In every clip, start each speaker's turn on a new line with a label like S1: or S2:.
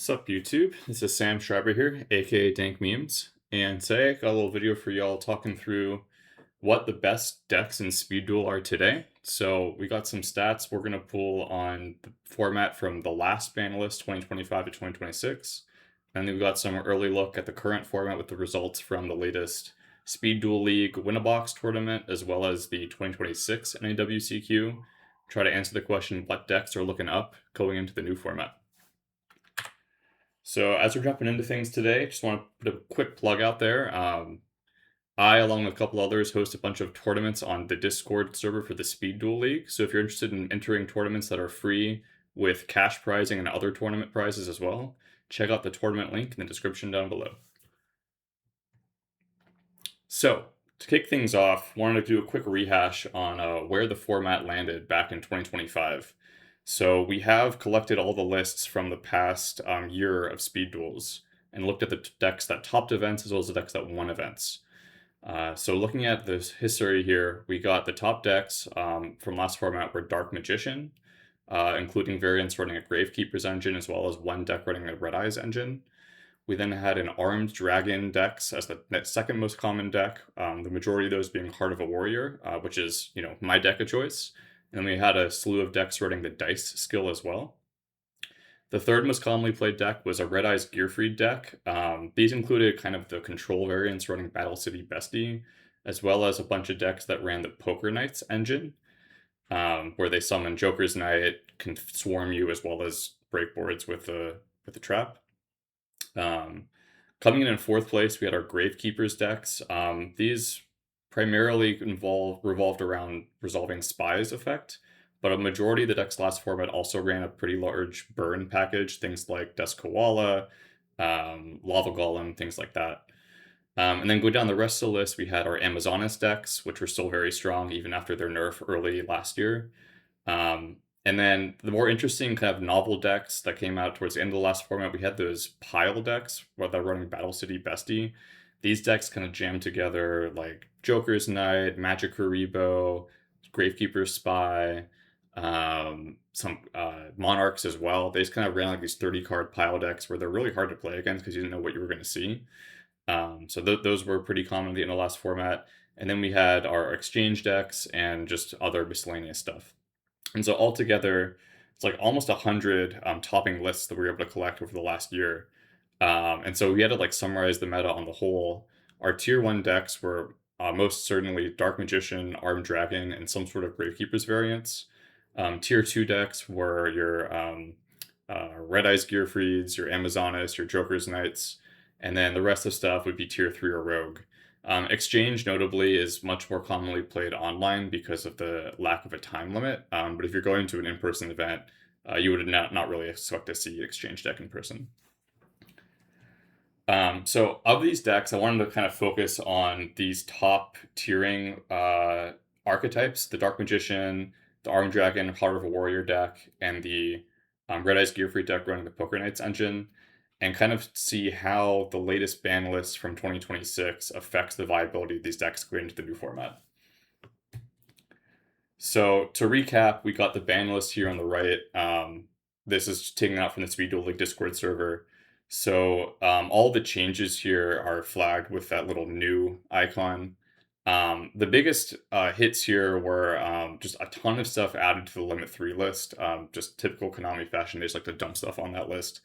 S1: Sup YouTube, this is Sam Schreiber here, aka Dank Memes, and today I got a little video for y'all talking through what the best decks in Speed Duel are today. So we got some stats we're going to pull on the format from the last ban list 2025 to 2026, and then we got some early look at the current format with the results from the latest Speed Duel League Win-A-Box tournament, as well as the 2026 NAWCQ. Try to answer the question what decks are looking up going into the new format. So as we're jumping into things today, just want to put a quick plug out there. I, along with a couple others, host a bunch of tournaments on the Discord server for the Speed Duel League. So if you're interested in entering tournaments that are free with cash prizing and other tournament prizes as well, check out the tournament link in the description down below. So to kick things off, wanted to do a quick rehash on where the format landed back in 2025. So we have collected all the lists from the past year of speed duels and looked at the decks that topped events as well as the decks that won events. So looking at this history here, we got the top decks from last format were Dark Magician, including variants running a Gravekeepers engine as well as one deck running a Red Eyes engine. We then had an Armed Dragon decks as the second most common deck, the majority of those being Heart of a Warrior, which is, my deck of choice. And then we had a slew of decks running the Dice skill as well. The third most commonly played deck was a Red Eyes Gearfried deck. These included kind of the control variants running Battle City Bestie, as well as a bunch of decks that ran the Poker Knights engine, where they summon Joker's Knight, can swarm you, as well as break boards with the trap. Coming in fourth place, we had our Gravekeepers decks. These primarily revolved around resolving Spy's effect, but a majority of the deck's last format also ran a pretty large burn package, things like Koala, Lava Golem, things like that. And then go down the rest of the list, we had our Amazonas decks, which were still very strong even after their nerf early last year. And then the more interesting kind of novel decks that came out towards the end of the last format, we had those pile decks where they're running Battle City Bestie. These decks kind of jam together like Joker's Knight, Magic Haribo, Gravekeeper Spy, some Monarchs as well. They just kind of ran like these 30 card pile decks where they're really hard to play against because you didn't know what you were going to see. So those were pretty common in the last format. And then we had our exchange decks and just other miscellaneous stuff. And so altogether, it's like almost 100 topping lists that we were able to collect over the last year. And so we had to like summarize the meta on the whole. Our tier 1 decks were most certainly Dark Magician, Armed Dragon, and some sort of Gravekeepers variants. Tier 2 decks were your Red Eyes Gearfrieds, your Amazonas, your Joker's Knights, and then the rest of stuff would be tier 3 or Rogue. Exchange, notably, is much more commonly played online because of the lack of a time limit. But if you're going to an in-person event, you would not really expect to see Exchange deck in person. So of these decks, I wanted to kind of focus on these top tiering archetypes: the Dark Magician, the Armed Dragon, Heart of a Warrior deck, and the Red Eyes Gearfried deck running the Poker Knights engine, and kind of see how the latest ban list from 2026 affects the viability of these decks going into the new format. So to recap, we got the ban list here on the right. This is taken out from the Speed Duel League Discord server. So all the changes here are flagged with that little new icon. The biggest hits here were just a ton of stuff added to the Limit 3 list. Just typical Konami fashion, they just like to dump stuff on that list.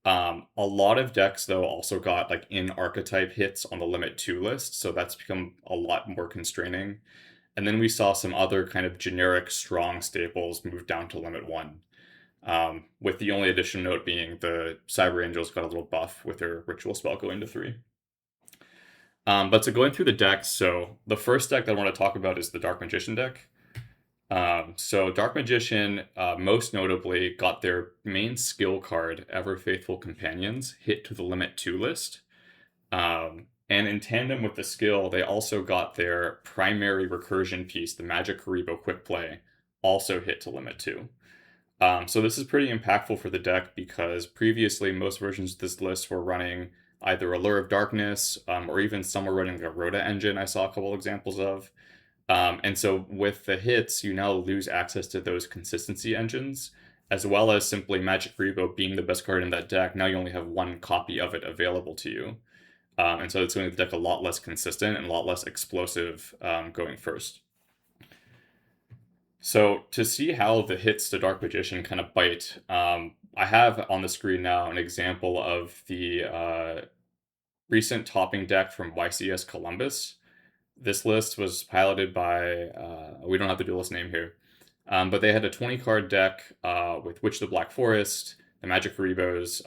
S1: A lot of decks, though, also got like in-archetype hits on the Limit 2 list, so that's become a lot more constraining. And then we saw some other kind of generic strong staples move down to Limit 1. With the only additional note being the Cyber Angels got a little buff with their Ritual spell going to 3. But so going through the decks, so the first deck that I want to talk about is the Dark Magician deck. So Dark Magician, most notably, got their main skill card, Ever Faithful Companions, hit to the Limit 2 list. And in tandem with the skill, they also got their primary recursion piece, the Magic Haribo Quick Play, also hit to Limit 2. So this is pretty impactful for the deck because previously most versions of this list were running either Allure of Darkness, or even some were running the Rhoda engine I saw a couple examples of. And so with the hits, you now lose access to those consistency engines, as well as simply Magic Rebo being the best card in that deck. Now you only have one copy of it available to you. And so it's going to make the deck a lot less consistent and a lot less explosive going first. So to see how the hits to Dark Magician kind of bite, I have on the screen now an example of the recent topping deck from YCS Columbus. This list was piloted by, we don't have the duelist name here, but they had a 20 card deck with Witch of the Black Forest, the Magic Rebos,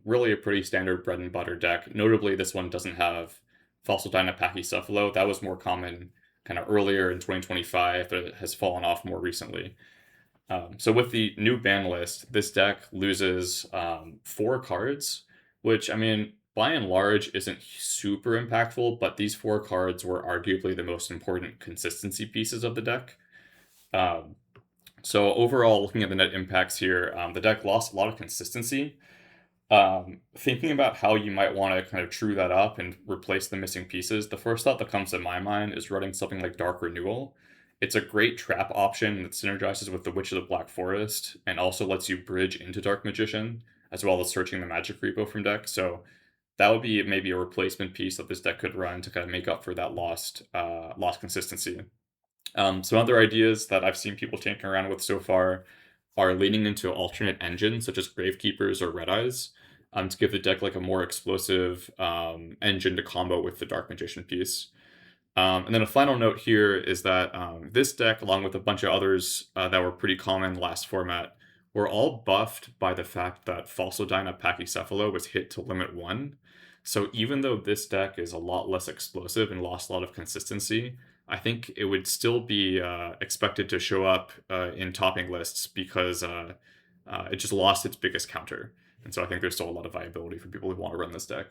S1: really a pretty standard bread and butter deck. Notably, this one doesn't have Fossil Dyna Pachycephalo. That was more common kind of earlier in 2025, but it has fallen off more recently. So with the new ban list, this deck loses 4 cards, which, I mean, by and large isn't super impactful, but these 4 cards were arguably the most important consistency pieces of the deck. So overall, looking at the net impacts here, the deck lost a lot of consistency. Thinking about how you might want to kind of true that up and replace the missing pieces, the first thought that comes to my mind is running something like Dark Renewal. It's a great trap option that synergizes with the Witch of the Black Forest and also lets you bridge into Dark Magician, as well as searching the Magic Repo from deck. So that would be maybe a replacement piece that this deck could run to kind of make up for that lost consistency. Some other ideas that I've seen people tinkering around with so far are leaning into alternate engines such as Gravekeepers or Red Eyes to give the deck like a more explosive engine to combo with the Dark Magician piece. And then a final note here is that this deck, along with a bunch of others that were pretty common last format, were all buffed by the fact that Falsodyna Pachycephalo was hit to limit 1. So even though this deck is a lot less explosive and lost a lot of consistency, I think it would still be expected to show up in topping lists because it just lost its biggest counter. And so I think there's still a lot of viability for people who want to run this deck.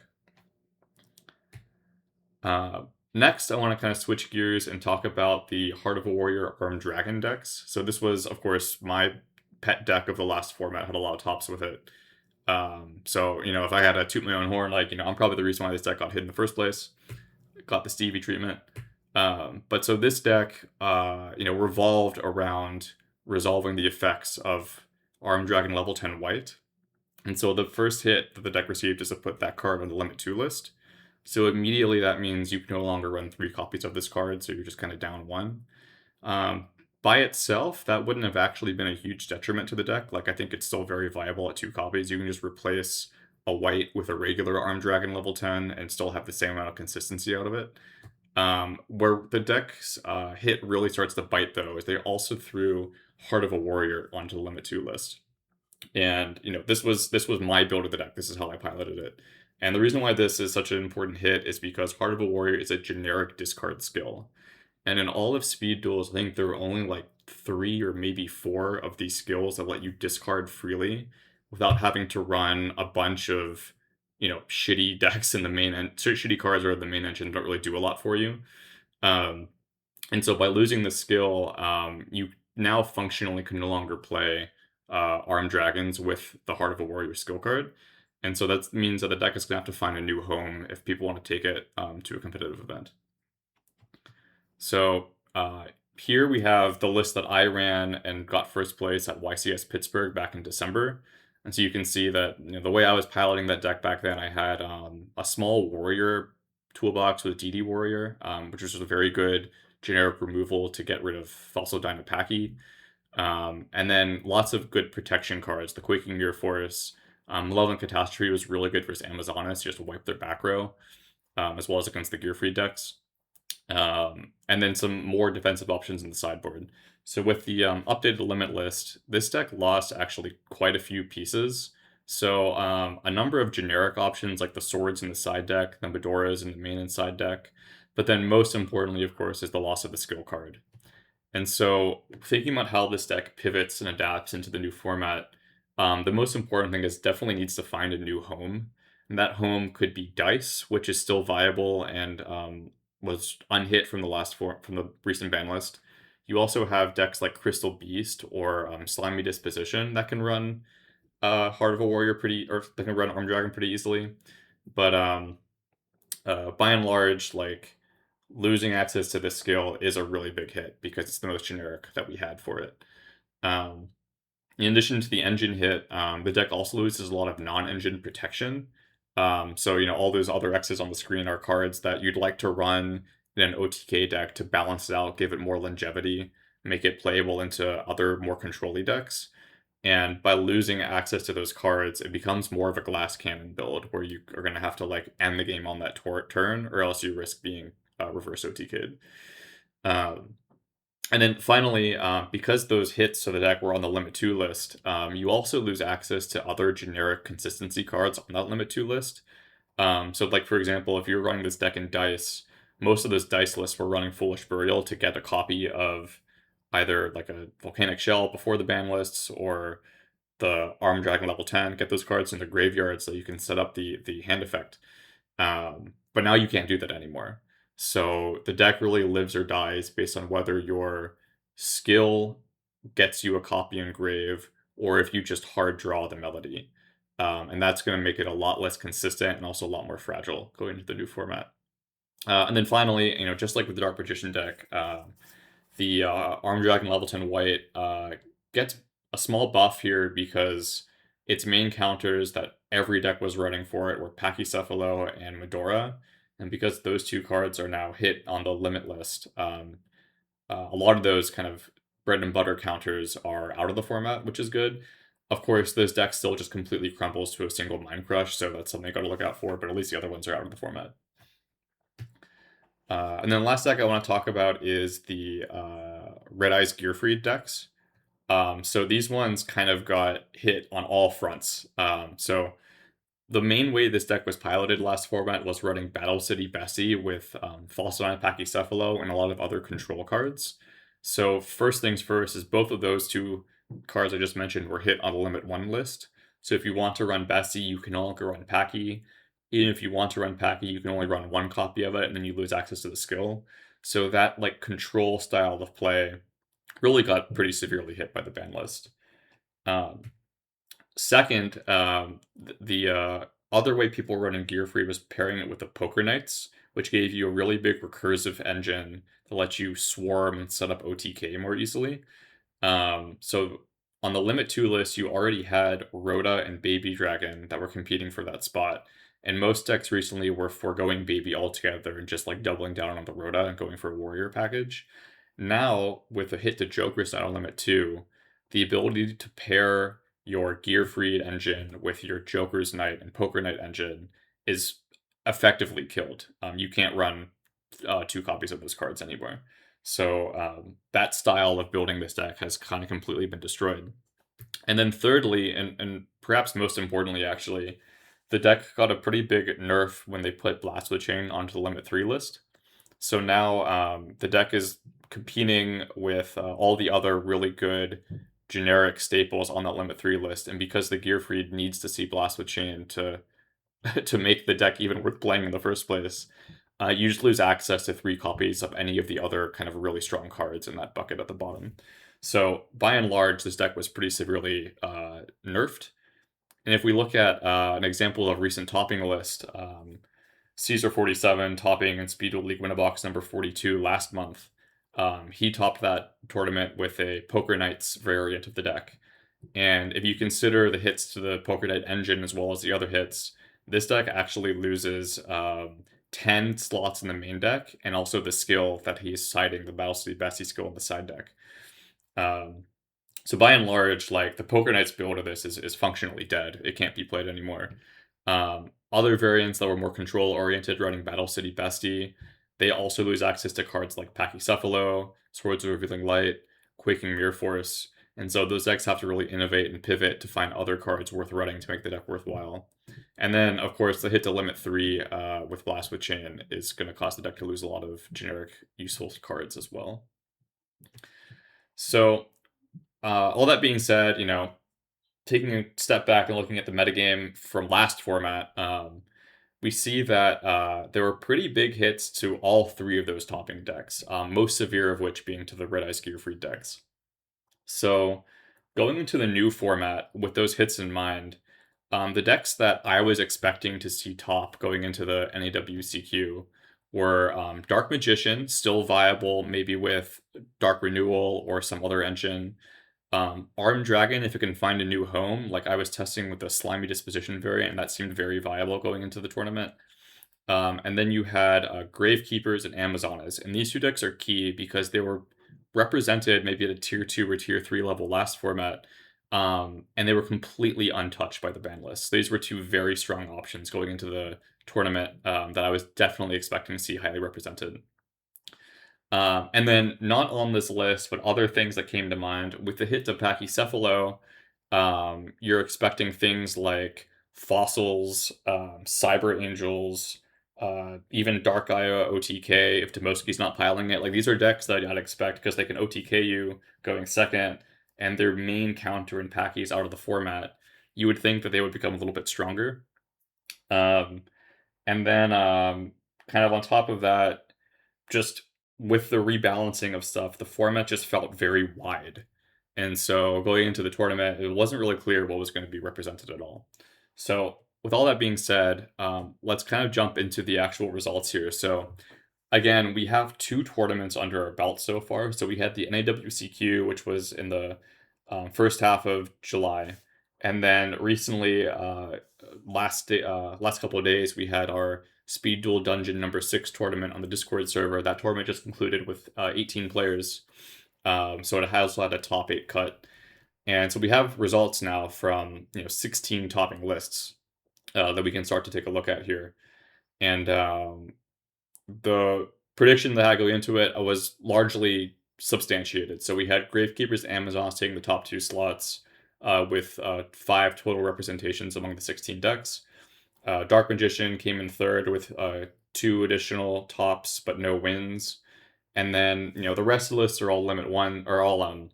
S1: Next, I want to kind of switch gears and talk about the Heart of a Warrior Armed Dragon decks. So this was, of course, my pet deck of the last format, had a lot of tops with it. So, if I had to toot my own horn, I'm probably the reason why this deck got hit in the first place. It got the Stevie treatment. But so this deck, revolved around resolving the effects of Armed Dragon level 10 white. And so the first hit that the deck received is to put that card on the limit 2 list. So immediately that means you can no longer run 3 copies of this card, so you're just kind of down 1. By itself, that wouldn't have actually been a huge detriment to the deck. I think it's still very viable at 2 copies. You can just replace a white with a regular Armed Dragon level 10 and still have the same amount of consistency out of it. Where the deck's hit really starts to bite, though, is they also threw Heart of a Warrior onto the limit 2 list. And, this was my build of the deck. This is how I piloted it. And the reason why this is such an important hit is because Heart of a Warrior is a generic discard skill. And in all of Speed Duels, I think there are only 3 or maybe 4 of these skills that let you discard freely without having to run a bunch of, shitty decks in the main end. Shitty cards are the main engine don't really do a lot for you. And so by losing the skill, you now functionally can no longer play Armed Dragons with the Heart of a Warrior skill card. And so that means that the deck is going to have to find a new home if people want to take it to a competitive event. So here we have the list that I ran and got first place at YCS Pittsburgh back in December. And so you can see that the way I was piloting that deck back then, I had a small warrior toolbox with DD Warrior, which was a very good generic removal to get rid of Falsodyna Pachy. And then lots of good protection cards. The Quaking Mirror Force, Malevolent Catastrophe was really good versus Amazonas, just to wipe their back row, as well as against the Gearfried decks. And then some more defensive options in the sideboard. So with the updated limit list, this deck lost actually quite a few pieces. So a number of generic options like the swords in the side deck, the Medoras in the main and side deck. But then most importantly, of course, is the loss of the skill card. And so thinking about how this deck pivots and adapts into the new format, the most important thing is definitely needs to find a new home. And that home could be Dice, which is still viable and was unhit from from the recent ban list. You also have decks like Crystal Beast or Slimy Disposition that can run Heart of a Warrior or they can run Armed Dragon pretty easily. But by and large, losing access to this skill is a really big hit because it's the most generic that we had for it. In addition to the engine hit, the deck also loses a lot of non-engine protection. So, all those other X's on the screen are cards that you'd like to run in an OTK deck to balance it out, give it more longevity, make it playable into other more control-y decks. And by losing access to those cards, it becomes more of a glass cannon build where you are going to have to end the game on that turn, or else you risk being reverse OTK'd. And then finally, because those hits to the deck were on the limit 2 list, you also lose access to other generic consistency cards on that limit 2 list. So, for example, if you're running this deck in Dice, most of those Dice lists were running Foolish Burial to get a copy of either a Volcanic Shell before the ban lists, or the Arm Dragon level 10, get those cards in the graveyard so you can set up the hand effect. But now you can't do that anymore. So the deck really lives or dies based on whether your skill gets you a copy engrave or if you just hard draw the melody. And that's going to make it a lot less consistent and also a lot more fragile going into the new format. And then finally, just like with the Dark Magician deck, the Arm Dragon level 10 white gets a small buff here because its main counters that every deck was running for it were Pachycephalo and Medora. And because those two cards are now hit on the limit list, a lot of those kind of bread and butter counters are out of the format, which is good. Of course, this deck still just completely crumbles to a single Mind Crush, so that's something you gotta look out for, but at least the other ones are out of the format. And then the last deck I want to talk about is the Red Eyes Gearfried decks. So these ones kind of got hit on all fronts. So the main way this deck was piloted last format was running Battle City Bessie with Falcedon Pachycephalo and a lot of other control cards. So first things first is both of those two cards I just mentioned were hit on the Limit 1 list. So if you want to run Bessie, you can no longer run Packy. Even if you want to run Packy, you can only run one copy of it, and then you lose access to the skill. So that control style of play really got pretty severely hit by the ban list. Second, the other way people were running Gearfried was pairing it with the Poker Knights, which gave you a really big recursive engine that lets you swarm and set up OTK more easily. So on the Limit 2 list, you already had Rhoda and Baby Dragon that were competing for that spot. And most decks recently were foregoing Baby altogether and just doubling down on the Rhoda and going for a Warrior package. Now, with a hit to Joker style Limit 2, the ability to pair your Gearfried engine with your Joker's Knight and Poker Knight engine is effectively killed. You can't run 2 copies of those cards anymore. So that style of building this deck has kind of completely been destroyed. And then thirdly, and perhaps most importantly actually, the deck got a pretty big nerf when they put Blast with Chain onto the Limit 3 list. So now the deck is competing with all the other really good generic staples on that Limit 3 list, and because the Gearfried needs to see Blast with Chain to to make the deck even worth playing in the first place, you just lose access to 3 copies of any of the other kind of really strong cards in that bucket at the bottom. So by and large, this deck was pretty severely nerfed. And if we look at an example of recent topping list, Caesar 47 topping and Speed League Winner Box number 42 last month, he topped that tournament with a Poker Knights variant of the deck. And if you consider the hits to the Poker Knight engine as well as the other hits, this deck actually loses 10 slots in the main deck, and also the skill that he's siding, the Battle City Bessie skill in the side deck. So by and large, the Poker Knights build of this is functionally dead. It can't be played anymore. Other variants that were more control-oriented, running Battle City Bestie, they also lose access to cards like Pachycephalo, Swords of Revealing Light, Quaking Mirror Force, and so those decks have to really innovate and pivot to find other cards worth running to make the deck worthwhile. And then, of course, the hit to Limit 3 with Blast with Chain is going to cause the deck to lose a lot of generic useful cards as well. So, all that being said, taking a step back and looking at the metagame from last format, we see that there were pretty big hits to all 3 of those topping decks, most severe of which being to the Red Eyes Gearfried decks. So going into the new format with those hits in mind, the decks that I was expecting to see top going into the NAWCQ were Dark Magician, still viable, maybe with Dark Renewal or some other engine. Armed Dragon, if it can find a new home, like I was testing with the Slimy Disposition variant, and that seemed very viable going into the tournament. And then you had Gravekeepers and Amazonas, and these two decks are key because they were represented maybe at a tier 2 or tier 3 level last format, and they were completely untouched by the ban list. These were two very strong options going into the tournament that I was definitely expecting to see highly represented. And then not on this list, but other things that came to mind with the hit to Pachycephalo, you're expecting things like fossils, cyber angels, even Dark Gaia OTK if Demoski's not piling it. Like these are decks that I'd expect because they can OTK you going second, and their main counter in Pachy's out of the format. You would think that they would become a little bit stronger. Um, and then kind of on top of that, just with the rebalancing of stuff, the format just felt very wide. And so going into the tournament, it wasn't really clear what was going to be represented at all. So with all that being said, let's kind of jump into the actual results here. So again, we have two tournaments under our belt so far. So we had the NAWCQ, which was in the first half of July. And then recently, last couple of days, we had our Speed Duel Dungeon number 6 tournament on the Discord server. That tournament just concluded with 18 players. So it has had a top 8 cut. And so we have results now from 16 topping lists that we can start to take a look at here. And the prediction that I go into it was largely substantiated. So we had Gravekeepers and Amazons taking the top 2 slots with 5 total representations among the 16 decks. Dark Magician came in third with 2 additional tops, but no wins. And then the rest of the lists are all limit 1 or all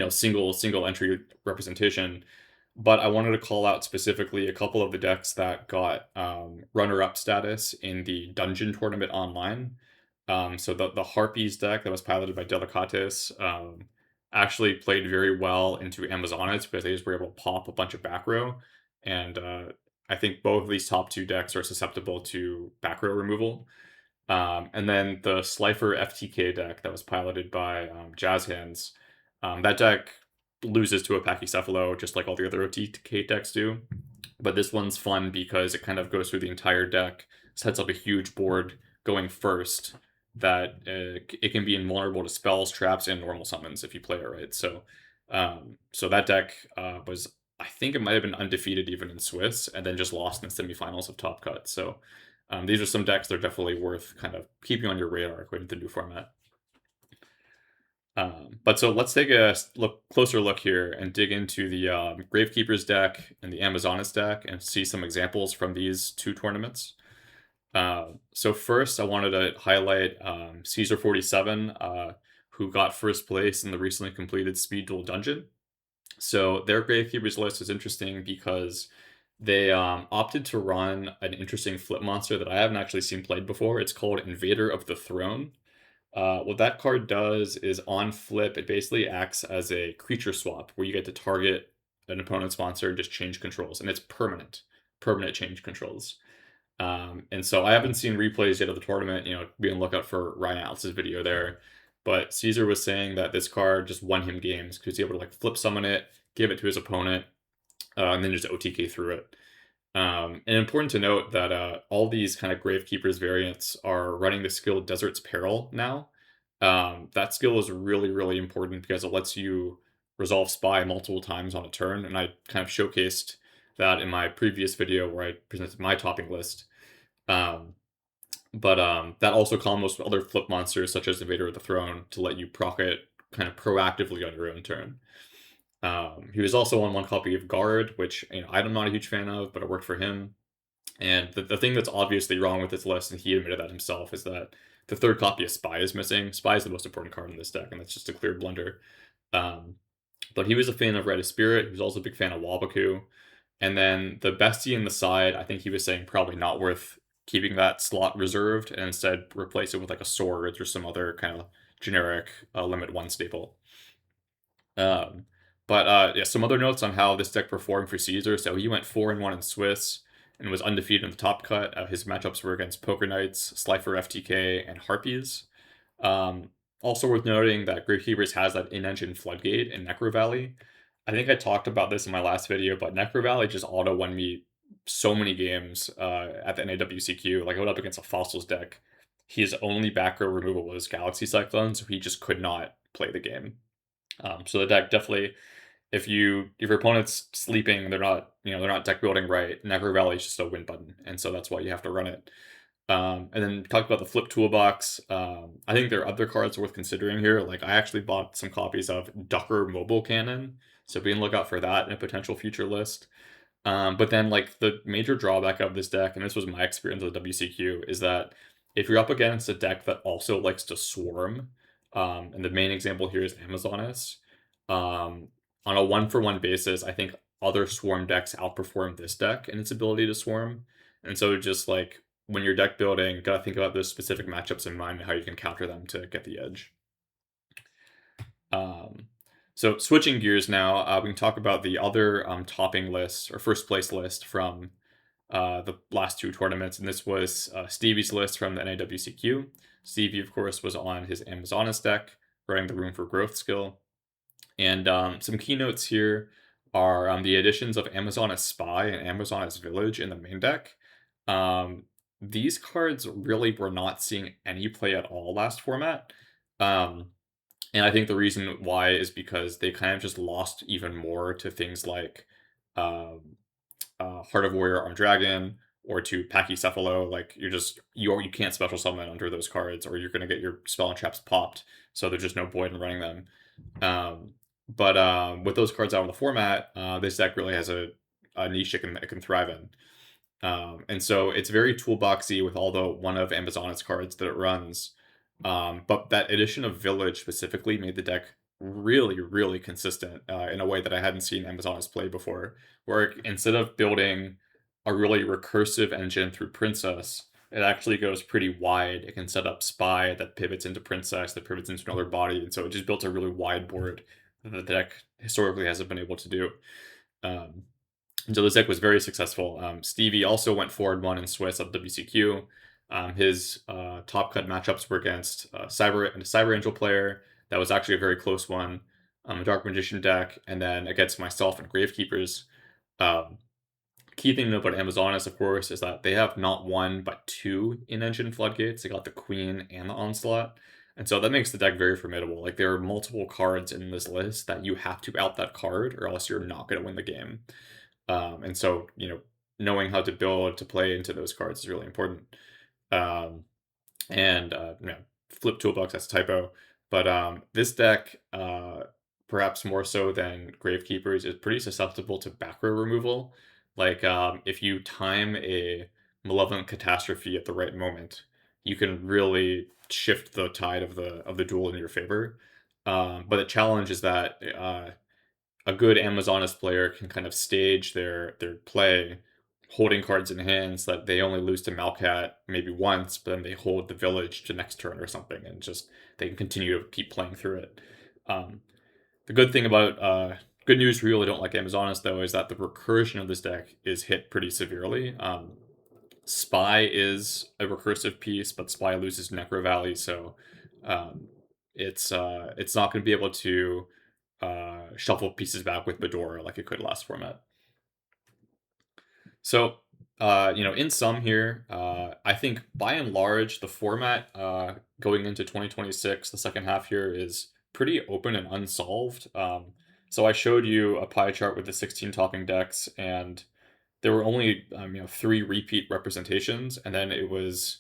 S1: single entry representation. But I wanted to call out specifically a couple of the decks that got runner-up status in the Dungeon Tournament online. So the Harpies deck that was piloted by Delicates actually played very well into Amazonas because they just were able to pop a bunch of back row. And I think both of these top 2 decks are susceptible to back row removal. And then the Slifer FTK deck that was piloted by Jazz Hands, that deck loses to a Pachycephalo just like all the other OTK decks do. But this one's fun because it kind of goes through the entire deck, sets up a huge board going first that it can be invulnerable to spells, traps, and normal summons if you play it right. So so that deck was, I think it might have been undefeated even in Swiss, and then just lost in the semifinals of Top Cut. So these are some decks that are definitely worth kind of keeping on your radar according to the new format. But so let's take a closer look here and dig into the Gravekeepers deck and the Amazonas deck and see some examples from these 2 tournaments. So first, I wanted to highlight Caesar47, who got first place in the recently completed Speed Duel Dungeon. So their Gravekeepers list is interesting because they opted to run an interesting flip monster that I haven't actually seen played before. It's called Invader of the Throne. What that card does is on flip, it basically acts as a creature swap where you get to target an opponent's monster and just change controls, and it's permanent change controls. And so I haven't seen replays yet of the tournament, be on the lookout for Ryan Allis's video there. But Caesar was saying that this card just won him games because he was able to like flip summon it, give it to his opponent, and then just OTK through it. And important to note that all these kind of Gravekeepers variants are running the skill Desert's Peril now. That skill is really, really important because it lets you resolve Spy multiple times on a turn, and I kind of showcased that in my previous video where I presented my topping list. But that also combos with other flip monsters such as Invader of the Throne to let you proc it kind of proactively on your own turn. He was also on one copy of Guard, which I'm not a huge fan of, but it worked for him. And the thing that's obviously wrong with this list, and he admitted that himself, is that the 3rd copy of Spy is missing. Spy is the most important card in this deck, and that's just a clear blunder. But he was a fan of Red of Spirit. He was also a big fan of Wabaku. And then the bestie in the side, I think he was saying probably not worth keeping that slot reserved, and instead replace it with like a Swords or some other kind of generic limit 1 staple. But yeah, some other notes on how this deck performed for Caesar. So he went 4-1 in Swiss and was undefeated in the top cut. His matchups were against Poker Knights, Slifer FTK, and Harpies. Also worth noting that Gravekeepers has that in-engine floodgate in Necro Valley. I think I talked about this in my last video, but Necro Valley just auto won me so many games at the NAWCQ. Like I went up against a Fossils deck. His only back row removal was Galaxy Cyclone, so he just could not play the game. So the deck definitely, if your opponent's sleeping, they're not deck building right. Necro Valley is just a win button, and so that's why you have to run it. And then talk about the flip toolbox. I think there are other cards worth considering here. Like I actually bought some copies of Ducker Mobile Cannon, so be on the lookout for that in a potential future list. But then like the major drawback of this deck, and this was my experience with WCQ, is that if you're up against a deck that also likes to swarm, and the main example here is Amazonas, um, on a one-for-one basis, I think other swarm decks outperform this deck in its ability to swarm. And so just like when you're deck building, gotta think about those specific matchups in mind and how you can counter them to get the edge. Um, so switching gears now, we can talk about the other topping list or first place list from the last two tournaments, and this was Stevie's list from the NAWCQ. Stevie, of course, was on his Amazonas deck, running the Room for Growth skill. And some keynotes here are the additions of Amazonas Spy and Amazonas Village in the main deck. These cards really were not seeing any play at all last format. And I think the reason why is because they kind of just lost even more to things like um, Heart of Warrior on Dragon or to Pachycephalo. Like you can't special summon under those cards, or you're gonna get your spell and traps popped. So there's just no point in running them. But with those cards out of the format, this deck really has a niche it can thrive in. And so it's very toolboxy with all the one of Amazonas cards that it runs. But that addition of Village specifically made the deck really, really consistent in a way that I hadn't seen Amazonas play before, where instead of building a really recursive engine through Princess, it actually goes pretty wide. It can set up Spy that pivots into Princess, that pivots into another body, and so it just built a really wide board that the deck historically hasn't been able to do. Um, and so this deck was very successful. Stevie also went 4-1 in Swiss at WCQ. His top cut matchups were against a Cyber Angel player. That was actually a very close one. A Dark Magician deck, and then against myself and Gravekeepers. Um, Key thing to know about Amazonas, of course, is that they have not one but two in-engine floodgates. They got the Queen and the Onslaught. And so that makes the deck very formidable. Like there are multiple cards in this list that you have to out that card, or else you're not going to win the game. And so, knowing how to build to play into those cards is really important. Um, and flip toolbox, that's a typo. But this deck, perhaps more so than Gravekeepers, is pretty susceptible to back row removal. Like if you time a Malevolent Catastrophe at the right moment, you can really shift the tide of the duel in your favor. But the challenge is that a good Amazonas player can kind of stage their play, holding cards in hands that they only lose to Malcat maybe once, but then they hold the village to next turn or something, and just they can continue to keep playing through it. The good thing about good news for people who don't like Amazonas though is that the recursion of this deck is hit pretty severely. Spy is a recursive piece, but Spy loses Necro Valley, so it's not going to be able to shuffle pieces back with Bedora like it could last format. So, in sum here, I think by and large, the format going into 2026, the second half here is pretty open and unsolved. So I showed you a pie chart with the 16 topping decks, and there were only 3 repeat representations, and then it was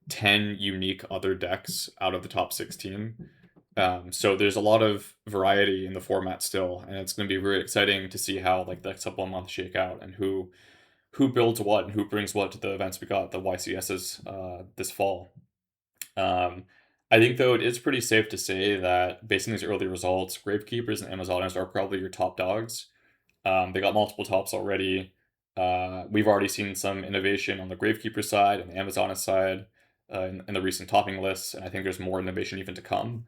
S1: 10 unique other decks out of the top 16. So there's a lot of variety in the format still, and it's going to be very exciting to see how like the next couple of months shake out and who builds what and who brings what to the events we got, the YCSs, this fall. I think, though, it is pretty safe to say that, based on these early results, Gravekeepers and Amazonas are probably your top dogs. They got multiple tops already. We've already seen some innovation on the Gravekeeper side and the Amazonas side in the recent topping lists, and I think there's more innovation even to come.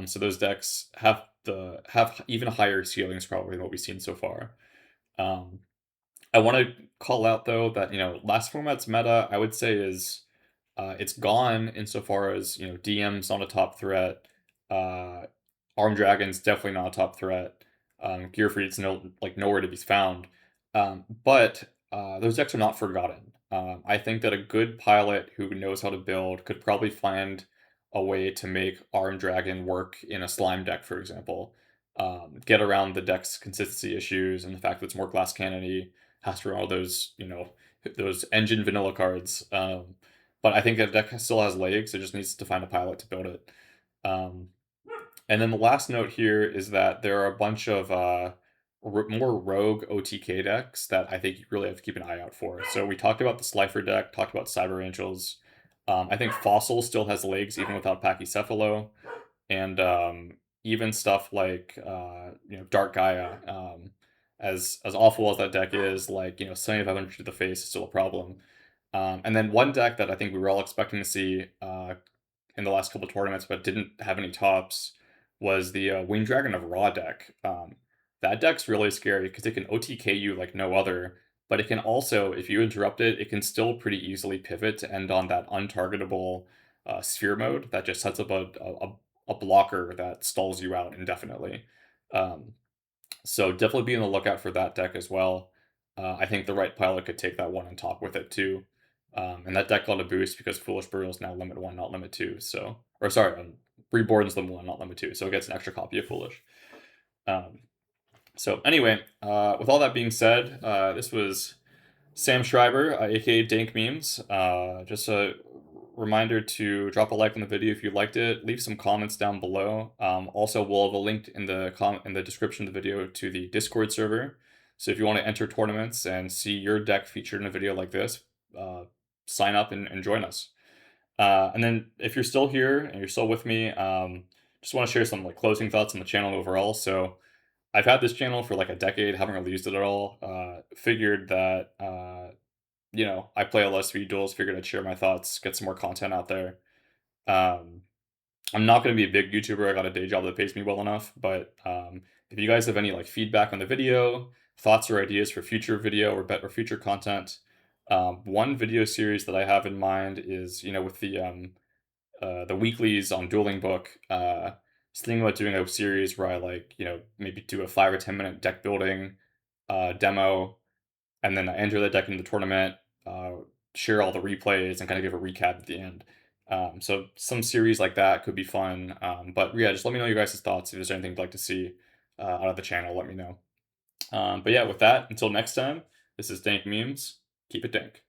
S1: So those decks have even higher ceilings probably than what we've seen so far. I want to call out though that last format's meta I would say is it's gone insofar as DM's not a top threat. Uh, Armed Dragon's definitely not a top threat. Gearfried's nowhere to be found. But those decks are not forgotten. I think that a good pilot who knows how to build could probably find a way to make Armed Dragon work in a slime deck, for example. Get around the deck's consistency issues and the fact that it's more glass cannony, has to run all those, those engine vanilla cards. But I think that deck still has legs. It just needs to find a pilot to build it. Um, and then the last note here is that there are a bunch of more rogue OTK decks that I think you really have to keep an eye out for. So we talked about the Slifer deck, talked about Cyber Angels. I think Fossil still has legs even without Pachycephalo, and even stuff like Dark Gaia. As awful as that deck is, like 7500 to the face is still a problem. And then one deck that I think we were all expecting to see in the last couple tournaments, but didn't have any tops, was the Winged Dragon of Raw deck. That deck's really scary because it can OTK you like no other, but it can also, if you interrupt it, it can still pretty easily pivot to end on that untargetable sphere mode that just sets up a blocker that stalls you out indefinitely. Um, so definitely be on the lookout for that deck as well. I think the right pilot could take that one on top with it too. And that deck got a boost because Foolish Burial is now limit 1, not limit 2. So, or sorry, Reborn's limit 1, not limit 2. So it gets an extra copy of Foolish. So anyway, with all that being said, this was Sam Schreiber, aka Dank Memes. Just a reminder to drop a like on the video if you liked it. Leave some comments down below. Also, we'll have a link in the description of the video to the Discord server. So if you want to enter tournaments and see your deck featured in a video like this, sign up and join us. And then if you're still here and you're still with me, just want to share some like closing thoughts on the channel overall. So I've had this channel for like a decade, haven't really used it at all. Figured that I play a lot of speed duels, figured I'd share my thoughts, get some more content out there. Um, I'm not going to be a big YouTuber. I got a day job that pays me well enough, but if you guys have any like feedback on the video, thoughts or ideas for future video or future content, one video series that I have in mind is, with the weeklies on Dueling Book, just thinking about doing a series where I like, maybe do a 5 or 10 minute deck building demo, and then I enter the deck into the tournament, uh, share all the replays, and kind of give a recap at the end. So some series like that could be fun. But yeah, just let me know your guys' thoughts. If there's anything you'd like to see out of the channel, let me know. But yeah, with that, until next time, this is Dank Memes. Keep it dank.